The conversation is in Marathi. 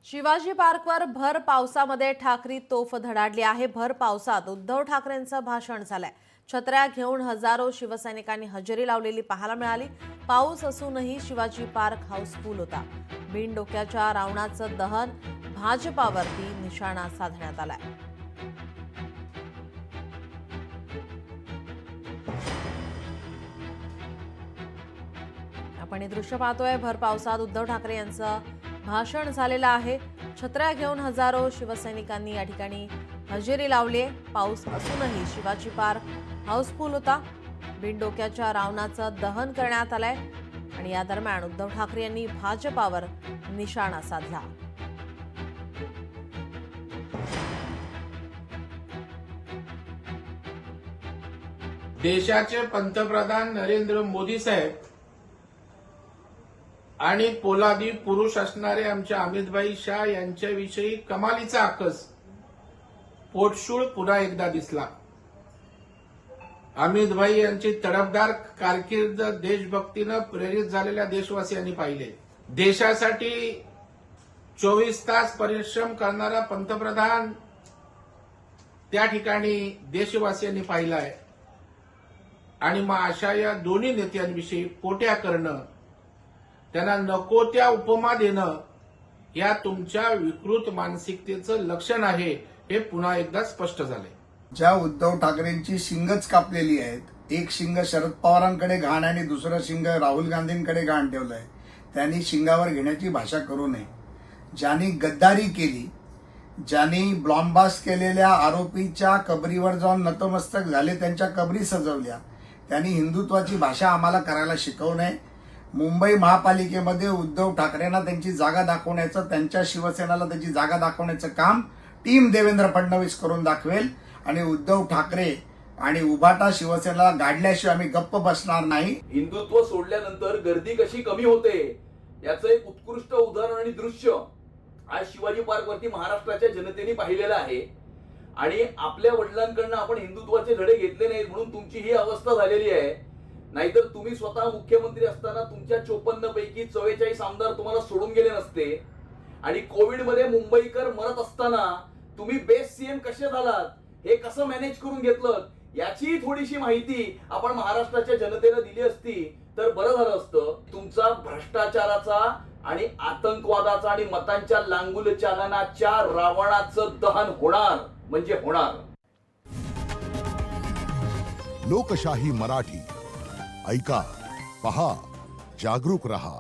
शिवाजी पार्कवर भर पावसामध्ये ठाकरी तोफ धडाडली आहे। भर पावसात उद्धव ठाकरेंचं भाषण झालंय। छत्र्या घेऊन हजारो शिवसैनिकांनी हजेरी लावलेली पाहायला मिळाली। पाऊस असूनही शिवाजी पार्क हाऊसफुल होता। बिन डोक्याच्या रावणाचं दहन, भाजपावरती निशाणा साधण्यात आलाय। आपण हे दृश्य पाहतोय। भर पावसात उद्धव ठाकरे यांचं भाषण झालेलं आहे। छत्र्या घेऊन हजारो शिवसैनिकांनी या ठिकाणी हजेरी लावली। पाऊस असूनही शिवाजी पार्क हाऊसफुल होता। बिन डोक्याच्या रावणाचं दहन करण्यात आलंय आणि या दरम्यान उद्धव ठाकरे यांनी भाजपावर निशाणा साधला। देशाचे पंतप्रधान नरेंद्र मोदी साहेब आणि पोलादी पुरुष असणारे आमच्या अमितभाई शाह यांच्याविषयी कमालीचा आकस पोटशूळ पुन्हा एकदा दिसला। अमितभाई यांची तडफदार कारकीर्द देशभक्तीनं प्रेरित झालेल्या देशवासियांनी पाहिले। देशासाठी 24 तास परिश्रम करणारा पंतप्रधान त्या ठिकाणी देशवासियांनी पाहिलाय आणि मग अशा या दोन्ही नेत्यांविषयी पोट्या करणं, त्यांना नको त्या उपमा देणं, या तुमच्या विकृत मानसिकतेचं लक्षण आहे, हे पुन्हा एकदा स्पष्ट झालंय। ज्या उद्धव ठाकरेंची शिंगच कापलेली आहेत, एक शिंग शरद पवारांकडे घाण आणि दुसरं शिंग राहुल गांधींकडे घाण ठेवलंय, त्यांनी शिंगावर घेण्याची भाषा करू नये। ज्यांनी गद्दारी केली, ज्यांनी ब्लॉम्बास्ट केलेल्या आरोपीच्या कबरीवर जाऊन नतमस्तक झाले, त्यांच्या कबरी सजवल्या, त्यांनी हिंदुत्वाची भाषा आम्हाला करायला शिकवू नये। मुंबई महापालिकेमध्ये उद्धव ठाकरेंना त्यांची जागा दाखवण्याचं, त्यांच्या शिवसेनेला त्यांची जागा दाखवण्याचं काम टीम देवेंद्र फडणवीस करून दाखवेल आणि उद्धव ठाकरे आणि उभाटा शिवसेनेला गाडल्याशिवाय आम्ही गप्प बसणार नाही। हिंदुत्व सोडल्यानंतर गर्दी कशी कमी होते याचं एक उत्कृष्ट उदाहरण आणि दृश्य आज शिवाजी पार्क वरती महाराष्ट्राच्या जनतेने पाहिलेलं आहे। आणि आपल्या वडिलांकडनं आपण हिंदुत्वाचे धडे घेतले नाहीत म्हणून तुमची ही अवस्था झालेली आहे। नाहीतर तुम्ही स्वतः मुख्यमंत्री असताना तुमच्या 54 पैकी 44 आमदार तुम्हाला सोडून गेले नसते। आणि कोविड मध्ये मुंबईकर मरत असताना तुम्ही बेस्ट सीएम कसे झालात, हे कसं मॅनेज करून घेतलं, याची थोडीशी माहिती आपण महाराष्ट्राच्या जनतेला दिली असती तर बरं झालं असतं। तुमचा भ्रष्टाचाराचा आणि आतंकवादाचा आणि मतांच्या लांगुल चालनाच्या रावणाचं दहन होणार म्हणजे होणार। लोकशाही मराठी ऐका, पहा, जागरूक रहा।